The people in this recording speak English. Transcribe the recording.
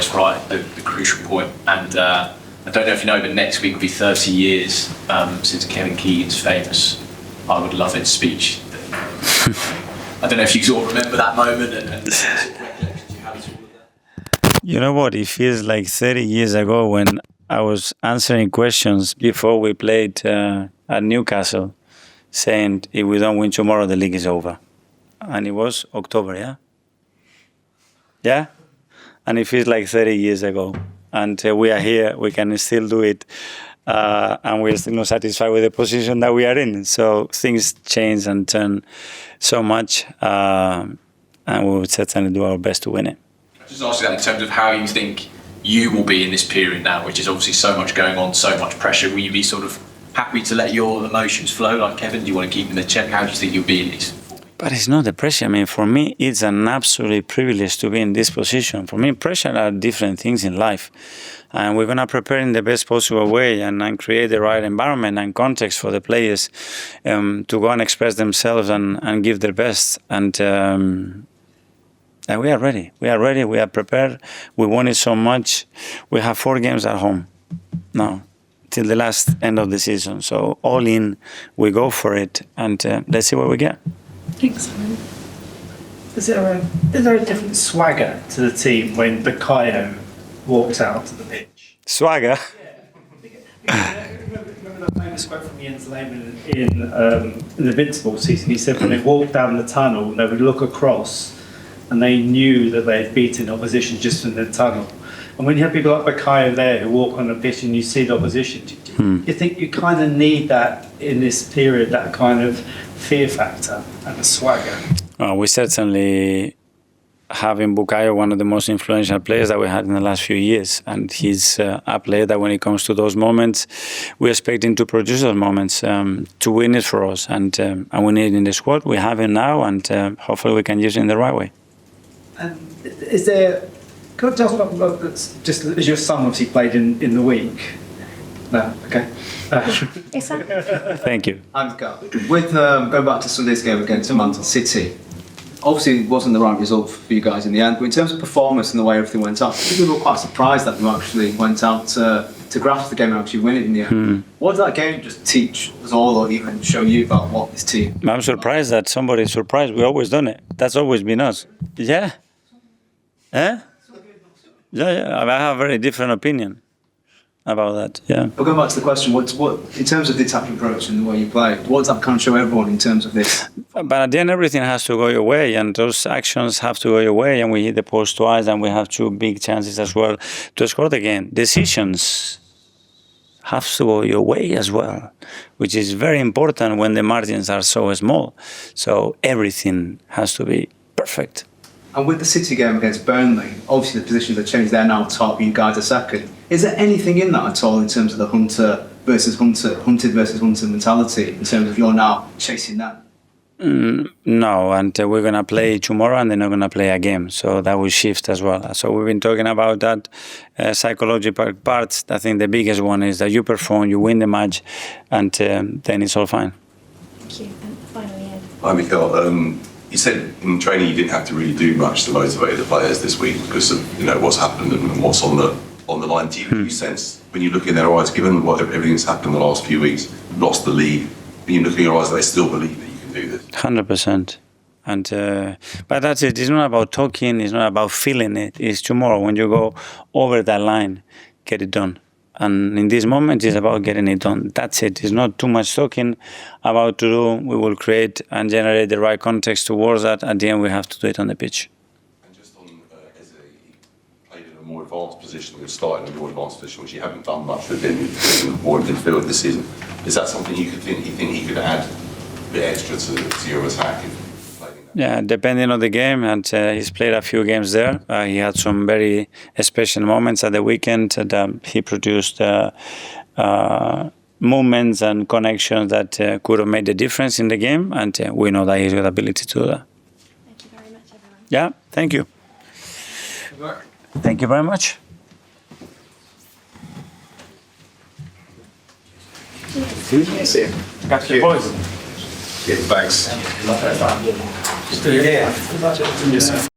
almost right at the crucial point. And I don't know if you know, but next week will be 30 years since Kevin Keegan's famous "I Would Love It" speech. I don't know if you sort of remember that moment and the sort of recollections you had at all of that. You know what? It feels like 30 years ago when I was answering questions before we played at Newcastle, saying if we don't win tomorrow, the league is over. And it was October, yeah? Yeah? And it feels like 30 years ago. And we are here, we can still do it. And we're still not satisfied with the position that we are in. So things change and turn so much. And we will certainly do our best to win it. Just ask you that in terms of how you think you will be in this period now, which is obviously so much going on, so much pressure. Will you be sort of happy to let your emotions flow like Kevin? Do you want to keep them in check? How do you think you'll be in these? But it's not the pressure. I mean, for me, it's an absolute privilege to be in this position. For me, pressure are different things in life. And we're going to prepare in the best possible way and create the right environment and context for the players to go and express themselves and give their best. And we are ready. We are ready. We are prepared. We want it so much. We have 4 games at home now till the last end of the season. So all in, we go for it, and let's see what we get. Excellent. Is there a different swagger to the team when Bukayo walks out to the pitch? Swagger? Yeah. Remember that famous quote from Jens Lehmann in the Invincible season? He said when they walked down the tunnel, they would look across and they knew that they had beaten opposition just in the tunnel. And when you have people like Bukayo there who walk on the pitch and you see the opposition, do you think you kind of need that in this period, that kind of fear factor and the swagger? We certainly have in Bukayo one of the most influential players that we had in the last few years. And he's a player that when it comes to those moments, we expect him to produce those moments, to win it for us. And we need it in the squad. We have him now, and hopefully we can use it in the right way. And is there... Can I tell us about just as your son obviously played in the week? No, okay. Thank you. I'm Carl. With going back to Sunday's game against Manchester City, obviously it wasn't the right result for you guys in the end, but in terms of performance and the way everything went out, people were quite surprised that you actually went out to grasp the game and actually win it in the end. What did that game just teach us all or even show you about what this team... I'm surprised that somebody's surprised. We've always done it. That's always been us. Yeah. Eh? Yeah, I have a very different opinion about that, yeah. But going back to the question, what in terms of the attacking approach and the way you play, what does that kind of show everyone in terms of this? But at the end, everything has to go your way, and those actions have to go your way, and we hit the post twice, and we have 2 big chances as well to score the game. Decisions have to go your way as well, which is very important when the margins are so small. So everything has to be perfect. And with the City game against Burnley, obviously the positions have changed. They're now top, you guys are second. Is there anything in that at all in terms of the hunted versus hunted mentality, in terms of you're now chasing that? No, and we're going to play tomorrow and they're not going to play a game. So that will shift as well. So we've been talking about that psychological parts. I think the biggest one is that you perform, you win the match, and then it's all fine. Thank you. And finally, Ed. Hi, Mikel. You said in training you didn't have to really do much to motivate the players this week because of what's happened and what's on the line. Do you sense when you look in their eyes, given what everything that's happened the last few weeks, lost the league, and you look in your eyes, they still believe that you can do this? 100%. And but that's it. It's not about talking. It's not about feeling it. It's tomorrow when you go over that line, get it done. And in this moment, it's about getting it done. That's it. It's not too much talking about to do. We will create and generate the right context towards that. At the end, we have to do it on the pitch. And just on, as he played in a more advanced position, he started in a more advanced position, which you haven't done much with him, more in midfield this season. Is that something you think he could add a bit extra to your attack? Yeah, depending on the game, and he's played a few games there. He had some very special moments at the weekend that he produced movements and connections that could have made the difference in the game, and we know that he's got the ability to do that. Thank you very much, everyone. Yeah, thank you. Thank you very much. Thank you. Get the bags. Yeah.